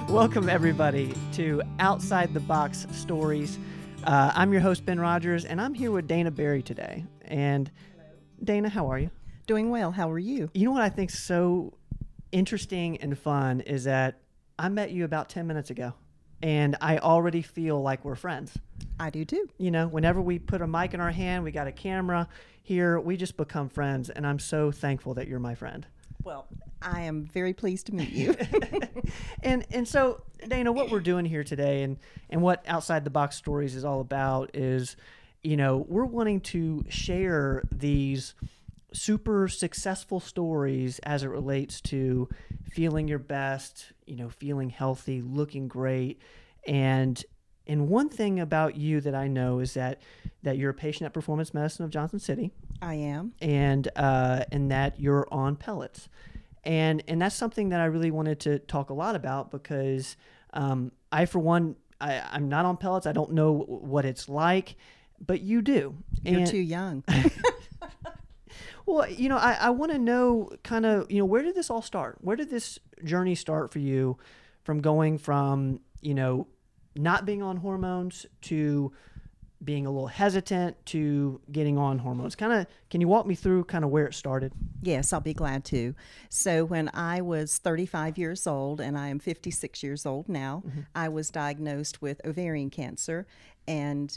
Welcome, everybody, to Outside the Box Stories. I'm your host, Ben Rogers, and I'm here with Dana Berry today. And Dana, how are you? Doing well. How are you? You know what I think's so interesting and fun is that I met you about 10 minutes ago, and I already feel like we're friends. I do too. You know, whenever we put a mic in our hand, we got a camera here, we just become friends, and I'm so thankful that you're my friend. Well, I am very pleased to meet you. And so, Dana, what we're doing here today and what Outside the Box Stories is all about is, you know, we're wanting to share these super successful stories as it relates to feeling your best, you know, feeling healthy, looking great. And one thing about you that I know is that you're a patient at Performance Medicine of Johnson City. I am. And that you're on pellets. And that's something that I really wanted to talk a lot about because I, for one, I'm not on pellets. I don't know what it's like, but you do. You're too young. Well, you know, I want to know kind of, you know, where did this all start? Where did this journey start for you from going from, you know, not being on hormones to being a little hesitant to getting on hormones? Kind of, can you walk me through kind of where it started? Yes, I'll be glad to. So when I was 35 years old, and I am 56 years old now, I was diagnosed with ovarian cancer. And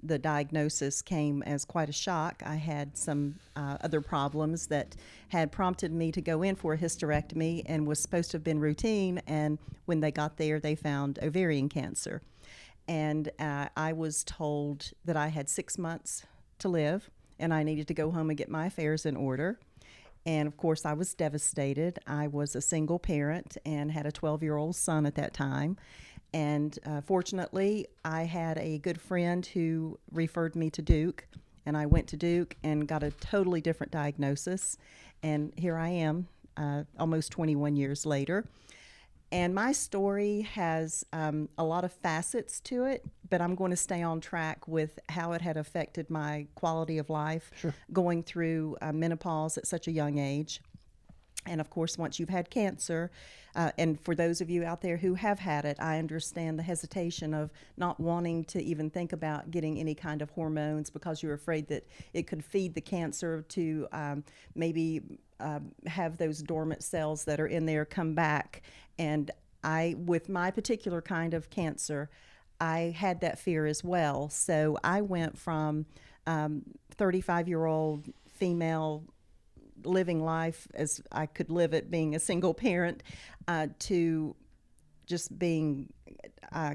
the diagnosis came as quite a shock. I had some other problems that had prompted me to go in for a hysterectomy and was supposed to have been routine. And when they got there, they found ovarian cancer. And I was told that I had 6 months to live and I needed to go home and get my affairs in order. And of course, I was devastated. I was a single parent and had a 12-year-old son at that time. And fortunately, I had a good friend who referred me to Duke, and I went to Duke and got a totally different diagnosis. And here I am, almost 21 years later. And my story has a lot of facets to it, but I'm going to stay on track with how it had affected my quality of life, going through menopause at such a young age. And of course, once you've had cancer, and for those of you out there who have had it, I understand the hesitation of not wanting to even think about getting any kind of hormones because you're afraid that it could feed the cancer to maybe have those dormant cells that are in there come back. And with my particular kind of cancer, I had that fear as well. So I went from 35-year-old female living life as I could live it, being a single parent, to just being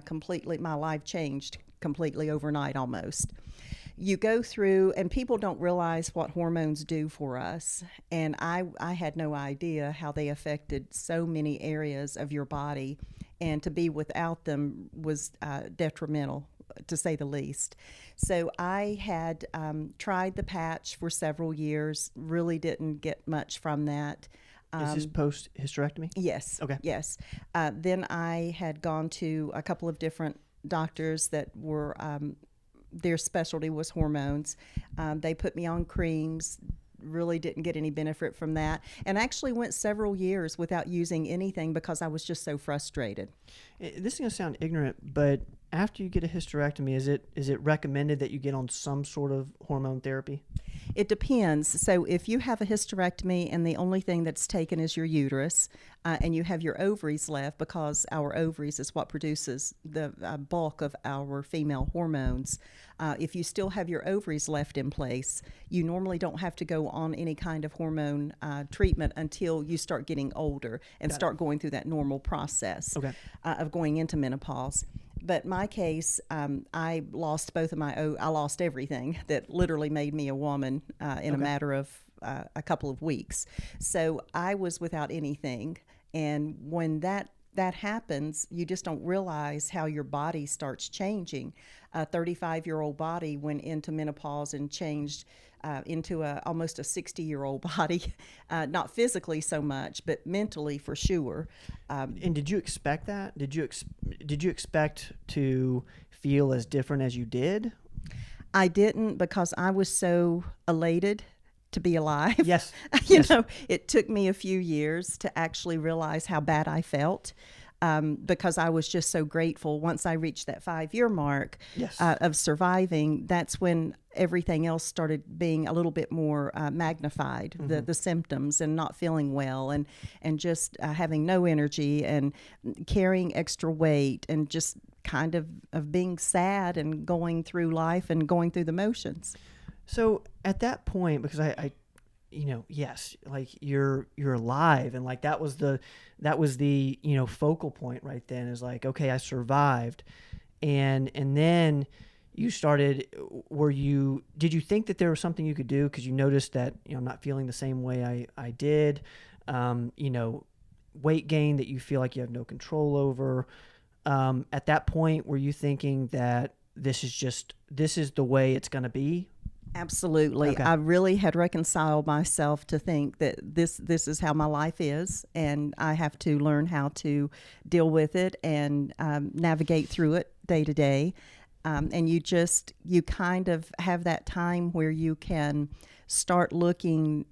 completely, my life changed completely overnight almost. You go through, and people don't realize what hormones do for us. And I had no idea how they affected so many areas of your body. And to be without them was detrimental, to say the least. So I had tried the patch for several years, really didn't get much from that. Is this post-hysterectomy? Yes. Okay. Yes. Then I had gone to a couple of different doctors that were, their specialty was hormones. They put me on creams, really didn't get any benefit from that, and actually went several years without using anything because I was just so frustrated. This is going to sound ignorant, but after you get a hysterectomy, is it recommended that you get on some sort of hormone therapy? It depends. So if you have a hysterectomy and the only thing that's taken is your uterus, and you have your ovaries left, because our ovaries is what produces the bulk of our female hormones, if you still have your ovaries left in place, you normally don't have to go on any kind of hormone treatment until you start getting older and start going through that normal process of going into menopause. But my case, I lost both of I lost everything that literally made me a woman in a matter of a couple of weeks. So I was without anything. And when that happens, you just don't realize how your body starts changing. A 35-year-old body went into menopause and changed into almost a 60-year-old body, not physically so much, but mentally for sure. And did you expect that? Did you expect to feel as different as you did? I didn't, because I was so elated to be alive. Yes. You know, it took me a few years to actually realize how bad I felt. because I was just so grateful. Once I reached that 5-year mark Yes. of surviving, that's when everything else started being a little bit more magnified, the symptoms and not feeling well and just having no energy and carrying extra weight and just kind of being sad and going through life and going through the motions. So at that point, because I yes, like you're alive, and like that was the focal point right then, is like, okay, I survived, and then you started. Did you think that there was something you could do, because you noticed that I'm not feeling the same way I did, weight gain that you feel like you have no control over. At that point, were you thinking that this is the way it's going to be? Absolutely. Okay. I really had reconciled myself to think that this is how my life is, and I have to learn how to deal with it and navigate through it day to day. And you kind of have that time where you can start looking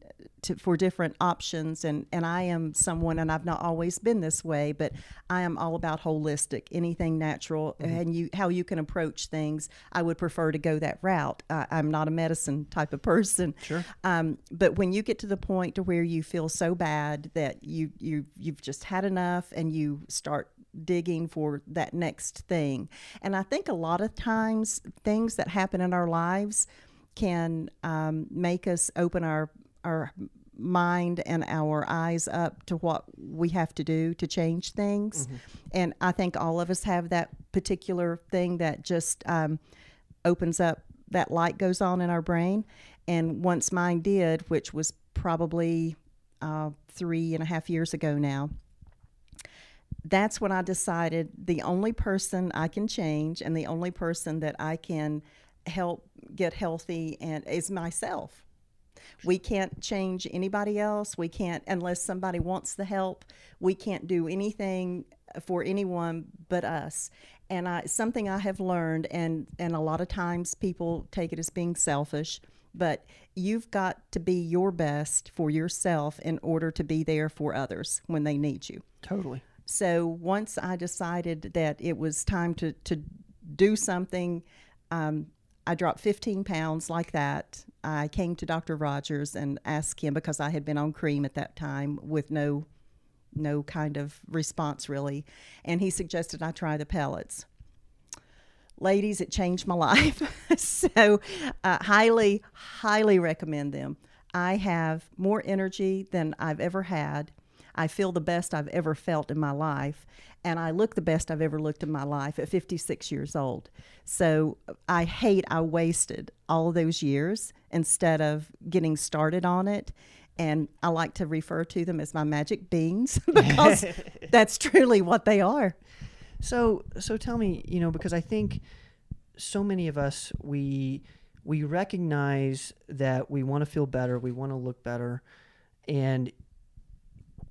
for different options. And I am someone, and I've not always been this way, but I am all about holistic, anything natural, and how you can approach things. I would prefer to go that route. I'm not a medicine type of person. Sure. But when you get to the point to where you feel so bad that you've just had enough, and you start digging for that next thing. And I think a lot of times things that happen in our lives can make us open our mind and our eyes up to what we have to do to change things. And I think all of us have that particular thing that just opens up, that light goes on in our brain. And once mine did, which was probably 3.5 years ago now, that's when I decided the only person I can change and the only person that I can help get healthy and is myself. We can't change anybody else. We can't, unless somebody wants the help, we can't do anything for anyone but us. And something I have learned, and a lot of times people take it as being selfish, but you've got to be your best for yourself in order to be there for others when they need you. Totally. So once I decided that it was time to do something, I dropped 15 pounds like that. I came to Dr. Rogers and asked him, because I had been on cream at that time with no kind of response really. And he suggested I try the pellets. Ladies, it changed my life. So highly, highly recommend them. I have more energy than I've ever had. I feel the best I've ever felt in my life, and I look the best I've ever looked in my life at 56 years old. So I wasted all of those years instead of getting started on it. And I like to refer to them as my magic beans because that's truly what they are. So tell me, because I think so many of us, we recognize that we want to feel better, we want to look better, and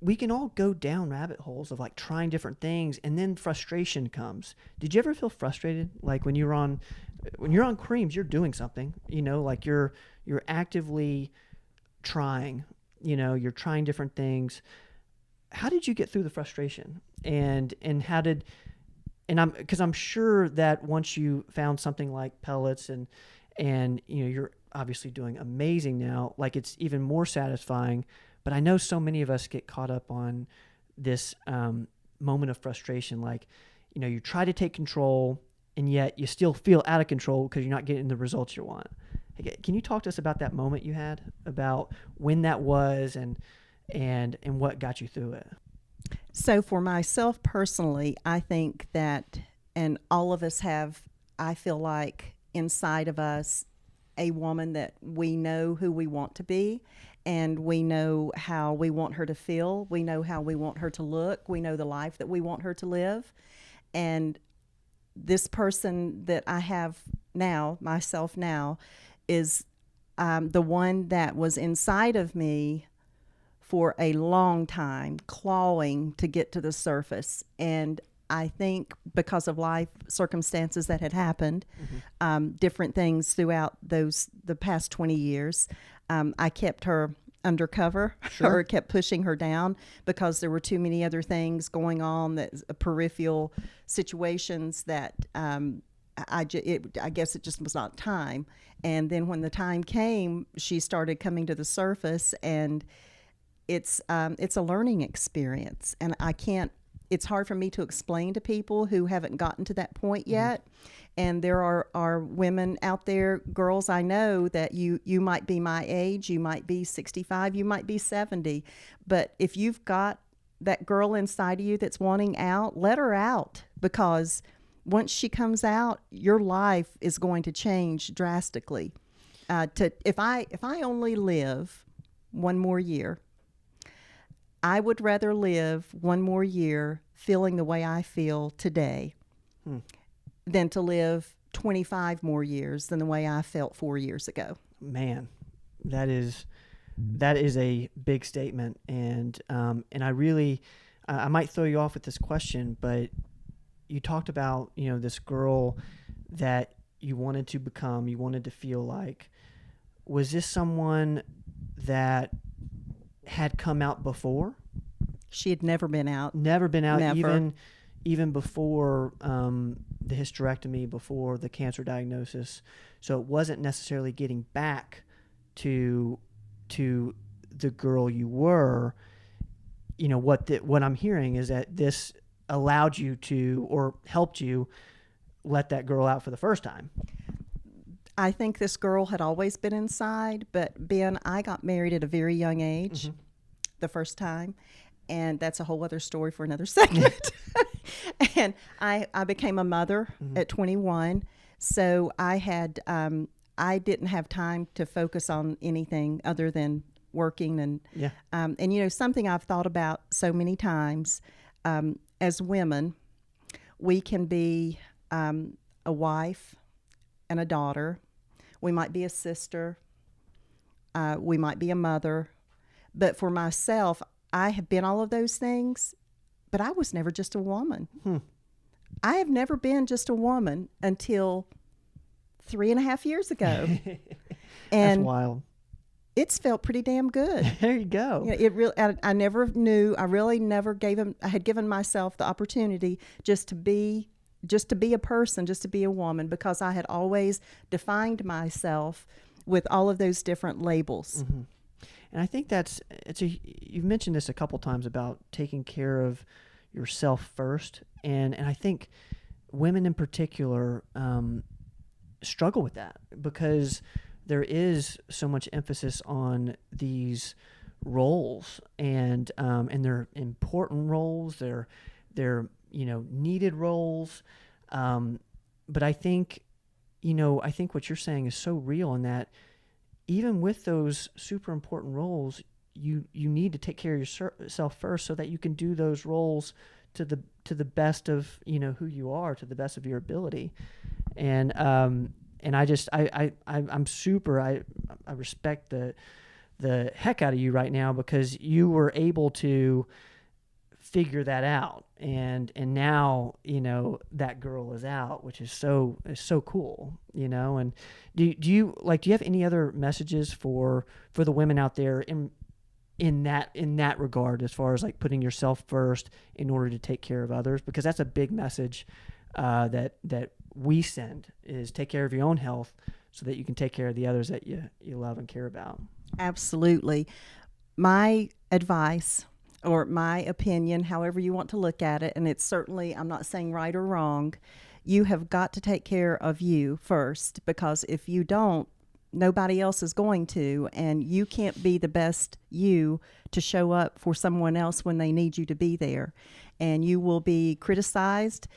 we can all go down rabbit holes of like trying different things, and then frustration comes. Did you ever feel frustrated? Like when you're on creams, you're doing something, like you're actively trying, you're trying different things. How did you get through the frustration? And because I'm sure that once you found something like pellets and you're obviously doing amazing now, like it's even more satisfying. But I know so many of us get caught up on this moment of frustration. Like, you try to take control, and yet you still feel out of control because you're not getting the results you want. Can you talk to us about that moment you had, about when that was and what got you through it? So for myself personally, I think that, and all of us have, I feel like inside of us, a woman that we know who we want to be, and we know how we want her to feel. We know how we want her to look. We know the life that we want her to live. And this person that I have now, myself now, is the one that was inside of me for a long time, clawing to get to the surface. And I think because of life circumstances that had happened, different things throughout the past 20 years, I kept her undercover Sure. or kept pushing her down because there were too many other things going on, that peripheral situations that I guess it just was not time. And then when the time came, she started coming to the surface, and it's a learning experience. And it's hard for me to explain to people who haven't gotten to that point yet. And there are women out there, girls I know, that you might be my age, you might be 65, you might be 70. But if you've got that girl inside of you that's wanting out, let her out, because once she comes out, your life is going to change drastically. If I only live one more year, I would rather live one more year feeling the way I feel today than to live 25 more years than the way I felt 4 years ago. Man, that is a big statement, and I really I might throw you off with this question, but you talked about, this girl that you wanted to become, you wanted to feel like. Was this someone that had come out before? She had never been out. Never been out. Never. Even before the hysterectomy, before the cancer diagnosis. So it wasn't necessarily getting back to the girl you were. What I'm hearing is that this allowed you to, or helped you let that girl out for the first time. I think this girl had always been inside, but Ben, I got married at a very young age the first time, and that's a whole other story for another segment. And I became a mother at 21, so I didn't have time to focus on anything other than working. And something I've thought about so many times, as women, we can be a wife and a daughter. We might be a sister. We might be a mother. But for myself, I have been all of those things, but I was never just a woman. I have never been just a woman until 3.5 years ago. And that's wild. It's felt pretty damn good. There you go. It really. I never knew. I really never I had given myself the opportunity just to be a person, just to be a woman, because I had always defined myself with all of those different labels. And I think you've mentioned this a couple times about taking care of yourself first, and I think women in particular struggle with that, because there is so much emphasis on these roles, and they're important roles. They're needed roles. But I think what you're saying is so real, in that even with those super important roles, you need to take care of yourself first, so that you can do those roles to the best of who you are, to the best of your ability. And I respect the heck out of you right now, because you were able to figure that out, and now that girl is out, which is so cool. And do you have any other messages for the women out there in that regard, as far as like putting yourself first in order to take care of others? Because that's a big message that we send, is take care of your own health so that you can take care of the others that you love and care about. Absolutely. My advice, or my opinion, however you want to look at it, and it's certainly, I'm not saying right or wrong, you have got to take care of you first, because if you don't, nobody else is going to, and you can't be the best you to show up for someone else when they need you to be there. And you will be criticized.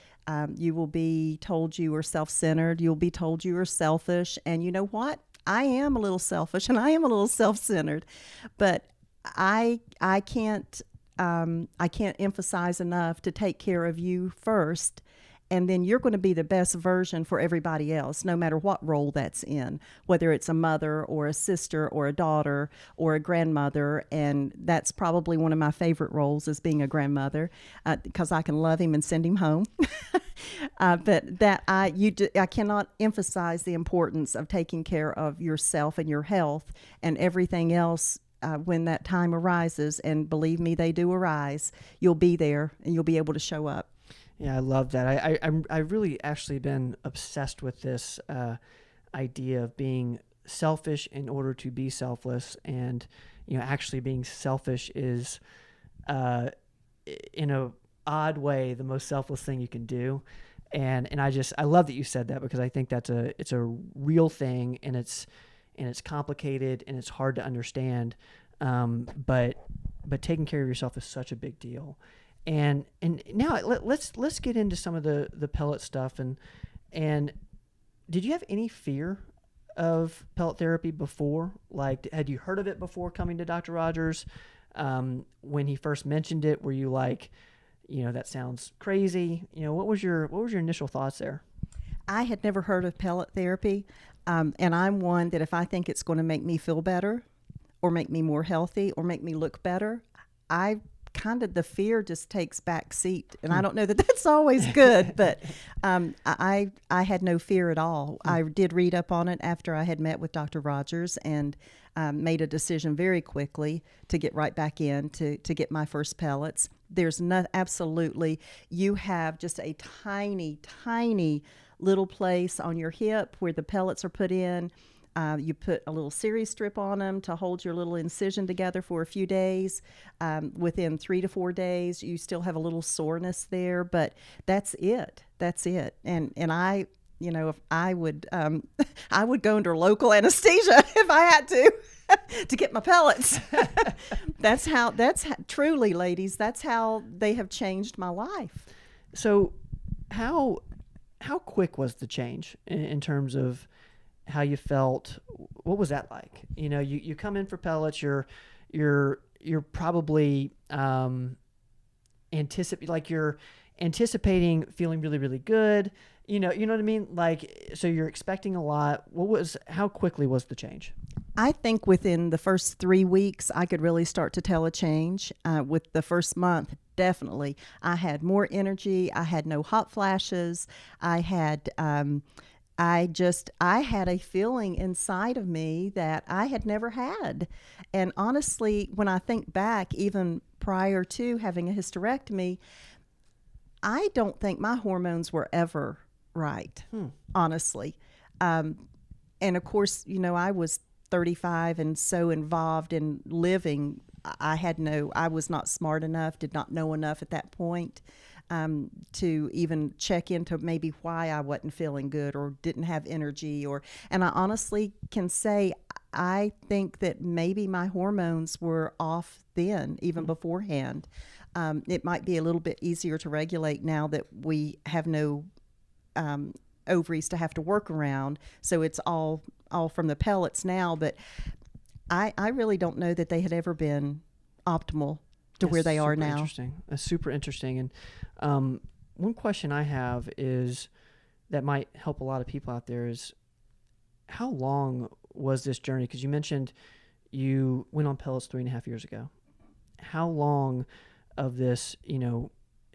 You will be told you are self-centered. You'll be told you are selfish. And you know what? I am a little selfish, and I am a little self-centered, but I can't emphasize enough to take care of you first, and then you're going to be the best version for everybody else, no matter what role that's in, whether it's a mother or a sister or a daughter or a grandmother. And that's probably one of my favorite roles, is being a grandmother, because I can love him and send him home. But I cannot emphasize the importance of taking care of yourself and your health, and everything else when that time arises, and believe me, they do arise, you'll be there and you'll be able to show up. Yeah, I love that. I've really actually been obsessed with this idea of being selfish in order to be selfless, and actually being selfish is, in a odd way, the most selfless thing you can do. And I love that you said that, because I think it's a real thing, and it's complicated and it's hard to understand. But taking care of yourself is such a big deal. And now let's get into some of the pellet stuff. And did you have any fear of pellet therapy before? Like, had you heard of it before coming to Dr. Rogers? When he first mentioned it, were you like, that sounds crazy? What was your initial thoughts there? I had never heard of pellet therapy, and I'm one that if I think it's going to make me feel better, or make me more healthy, or make me look better, the fear just takes back seat. And I don't know that that's always good, but I had no fear at all. I did read up on it after I had met with Dr. Rogers, and made a decision very quickly to get right back in to get my first pellets. There's absolutely, you have just a tiny, tiny little place on your hip where the pellets are put in. You put a little series strip on them to hold your little incision together for a few days. Within 3 to 4 days, you still have a little soreness there, but that's it. That's it. And I, if I would, I would go under local anesthesia if I had to get my pellets. Truly, ladies, that's how they have changed my life. So how quick was the change in terms of how you felt? What was that like? You come in for pellets, you're probably anticipating feeling really, really good. You know what I mean? Like, so you're expecting a lot. How quickly was the change? I think within the first 3 weeks, I could really start to tell a change. With the first month, definitely. I had more energy. I had no hot flashes. I had a feeling inside of me that I had never had. And honestly, when I think back, even prior to having a hysterectomy, I don't think my hormones were ever right, honestly. And of course, I was 35 and so involved in living. I was not smart enough, did not know enough at that point to even check into maybe why I wasn't feeling good or didn't have energy. And I honestly can say I think that maybe my hormones were off then, even beforehand. It might be a little bit easier to regulate now that we have no ovaries to have to work around. So it's all from the pellets now. But I really don't know that they had ever been optimal to where they are now. Interesting. That's super interesting. And one question I have is that might help a lot of people out there is, how long was this journey? Because you mentioned you went on pellets 3.5 years ago. How long of this,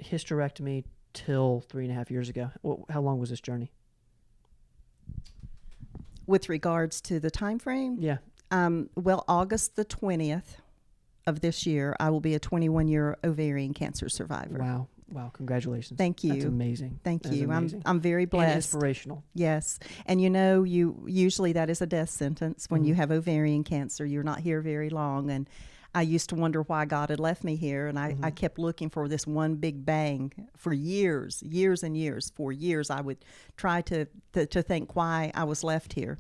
hysterectomy till 3.5 years ago? How long was this journey? With regards to the time frame? Yeah. Well, August the 20th of this year, I will be a 21-year ovarian cancer survivor. Wow. Congratulations. Thank you. That's amazing. Thank you. I'm very blessed. And inspirational. Yes. And you usually that is a death sentence when you have ovarian cancer. You're not here very long. And I used to wonder why God had left me here. And I kept looking for this one big bang for years and years. For years, I would try to think why I was left here.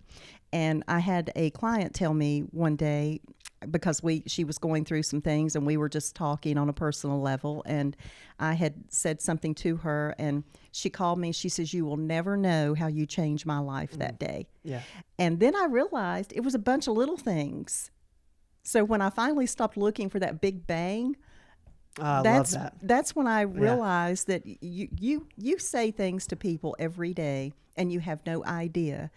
And I had a client tell me one day, because she was going through some things and we were just talking on a personal level, and I had said something to her, and she called me. She says, "You will never know how you changed my life that day." Yeah. And then I realized it was a bunch of little things. So when I finally stopped looking for that big bang, I love that. That's when I realized that you say things to people every day and you have no idea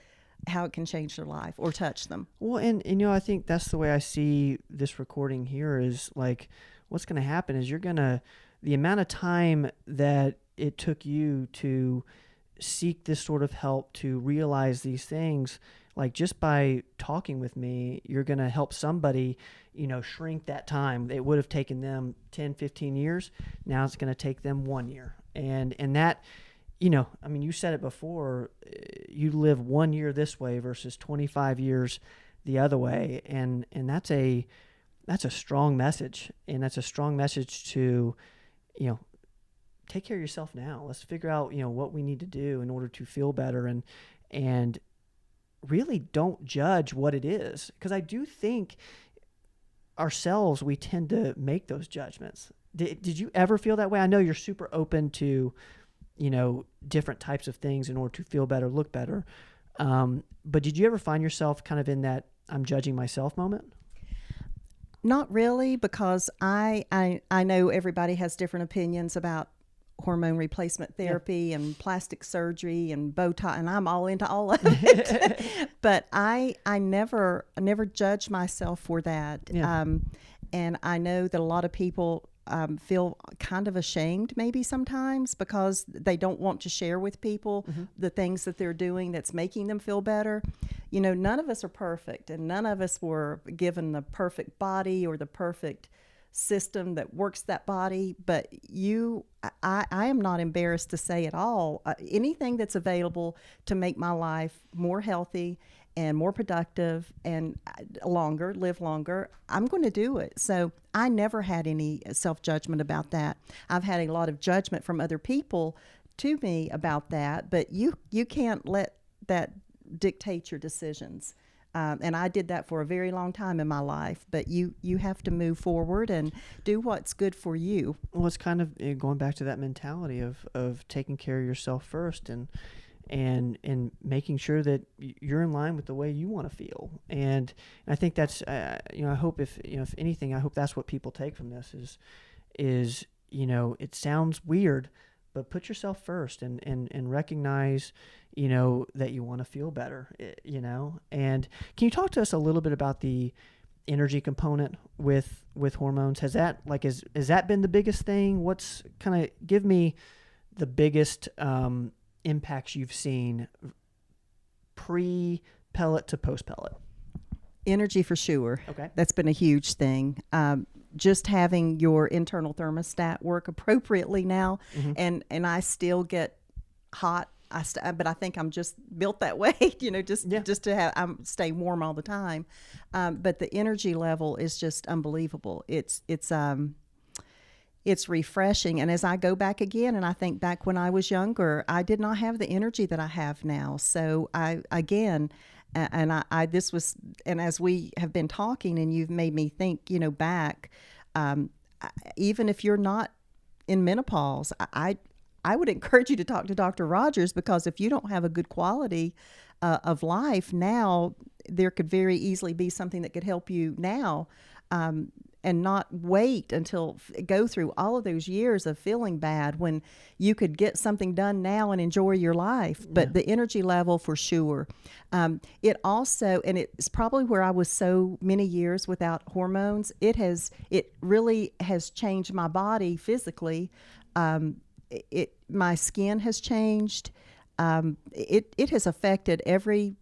how it can change their life or touch them. Well, and I think that's the way I see this recording here is like, what's going to happen is the amount of time that it took you to seek this sort of help to realize these things, like just by talking with me, you're going to help somebody, shrink that time. It would have taken them 10, 15 years. Now it's going to take them 1 year. And that, you said it before, you live 1 year this way versus 25 years the other way. And that's a strong message. And that's a strong message to, take care of yourself now. Let's figure out, what we need to do in order to feel better, and really don't judge what it is. Because I do think ourselves, we tend to make those judgments. Did you ever feel that way? I know you're super open to, different types of things in order to feel better, look better. But did you ever find yourself kind of in that I'm judging myself moment? Not really, because I know everybody has different opinions about hormone replacement therapy and plastic surgery and Botox, and I'm all into all of it. But I never judged myself for that. Yeah. And I know that a lot of people feel kind of ashamed maybe sometimes because they don't want to share with people the things that they're doing that's making them feel better. None of us are perfect, and none of us were given the perfect body or the perfect system that works that body. But I am not embarrassed to say at all, anything that's available to make my life more healthy and more productive and live longer, I'm going to do it. So I never had any self-judgment about that. I've had a lot of judgment from other people to me about that, but you can't let that dictate your decisions. And I did that for a very long time in my life, but you have to move forward and do what's good for you. Well, it's kind of going back to that mentality of taking care of yourself first and making sure that you're in line with the way you want to feel. And I think that's, I hope if anything, I hope that's what people take from this is, it sounds weird, but put yourself first and recognize, that you want to feel better, And can you talk to us a little bit about the energy component with hormones? Has that has that been the biggest thing? What's kind of, give me the biggest impacts you've seen pre-pellet to post-pellet? Energy for sure. Okay. That's been a huge thing. Just having your internal thermostat work appropriately now, and I still get hot. But I think I'm just built that way, just to have stay warm all the time. But the energy level is just unbelievable. It's refreshing. And as I go back again, and I think back when I was younger, I did not have the energy that I have now. So I this was, and as we have been talking, and you've made me think, back, even if you're not in menopause, I would encourage you to talk to Dr. Rogers, because if you don't have a good quality of life now, there could very easily be something that could help you now, and not wait until go through all of those years of feeling bad when you could get something done now and enjoy your life. But the energy level for sure. It also, and it's probably where I was so many years without hormones, it really has changed my body physically. My skin has changed. It has affected every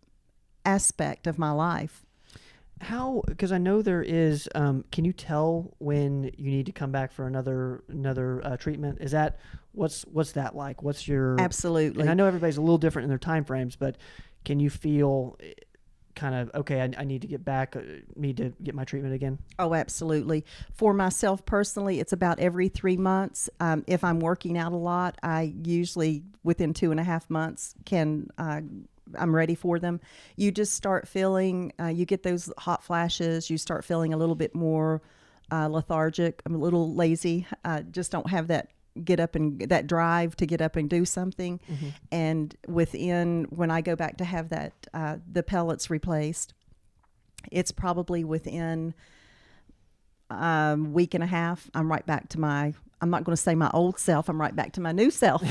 aspect of my life. How? Because I know there is. Can you tell when you need to come back for another treatment? Is that what's that like? What's your Absolutely? And I know everybody's a little different in their time frames, but can you feel kind of, okay, I need to get back, need to get my treatment again? Oh, absolutely. For myself personally, it's about every 3 months. If I'm working out a lot, I usually within 2.5 months I'm ready for them. You just start feeling, you get those hot flashes, you start feeling a little bit more lethargic. I'm a little lazy, just don't have that get up and that drive to get up and do something. And when I go back to have that the pellets replaced, it's probably within week and a half, I'm right back to I'm not going to say my old self, I'm right back to my new self.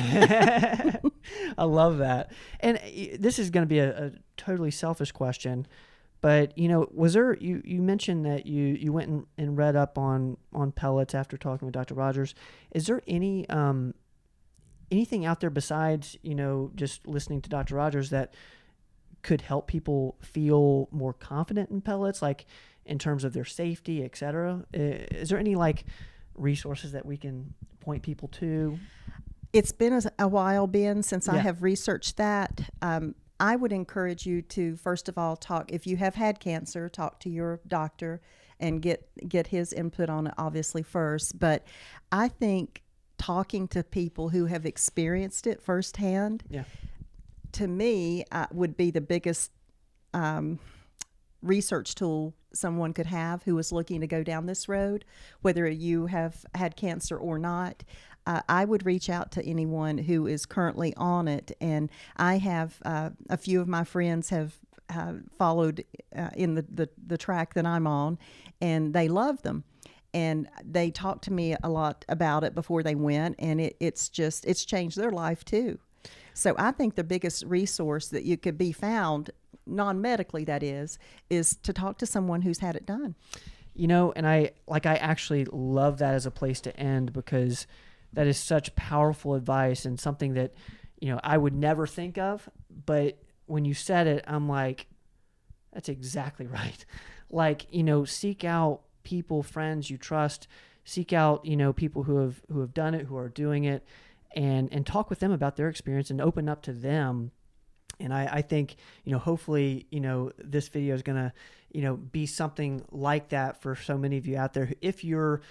I love that. And this is going to be a totally selfish question, but was there, you mentioned that you went and read up on pellets after talking with Dr. Rogers. Is there any anything out there besides, just listening to Dr. Rogers that could help people feel more confident in pellets, like in terms of their safety, et cetera? Is there any like resources that we can point people to? It's been a while, Ben, since I Yeah. have researched that. I would encourage you to, first of all, if you have had cancer, talk to your doctor and get his input on it, obviously, first. But I think talking to people who have experienced it firsthand, Yeah. to me, would be the biggest research tool someone could have who is looking to go down this road, whether you have had cancer or not. I would reach out to anyone who is currently on it, and I have a few of my friends have followed in the track that I'm on, and they love them. And they talked to me a lot about it before they went, and it's changed their life too. So I think the biggest resource that you could be found, non-medically that is to talk to someone who's had it done. And I actually love that as a place to end, because that is such powerful advice and something that, I would never think of. But when you said it, I'm like, that's exactly right. Like, seek out people, friends you trust, seek out, people who have done it, who are doing it, and talk with them about their experience and open up to them. And I think, hopefully, this video is going to, be something like that for so many of you out there. If you're,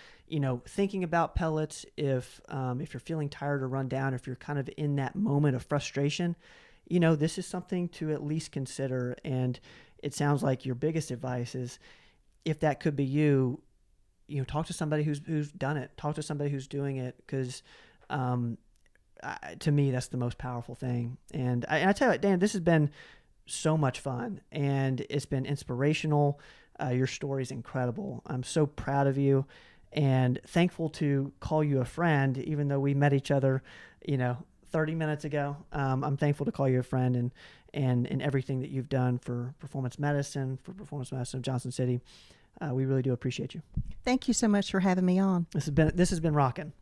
thinking about pellets, if you're feeling tired or run down, if you're kind of in that moment of frustration, this is something to at least consider. And it sounds like your biggest advice is, if that could be you, talk to somebody who's done it, talk to somebody who's doing it, because to me, that's the most powerful thing. And I tell you what, Dan, this has been so much fun, and it's been inspirational. Your story is incredible. I'm so proud of you, and thankful to call you a friend, even though we met each other, 30 minutes ago. I'm thankful to call you a friend, and everything that you've done for performance medicine of Johnson City. We really do appreciate you. Thank you so much for having me on. This has been rocking.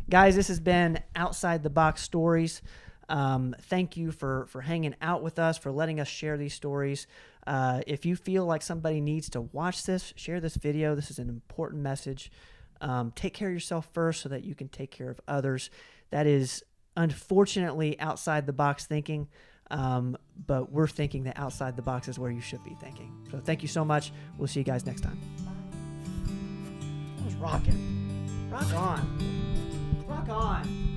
Guys, this has been Outside the Box Stories. Thank you for hanging out with us, for letting us share these stories. If you feel like somebody needs to watch this, share this video. This is an important message. Take care of yourself first so that you can take care of others. That is unfortunately outside the box thinking, but we're thinking that outside the box is where you should be thinking. So thank you so much. We'll see you guys next time. That was rocking. Rock on. Rock on.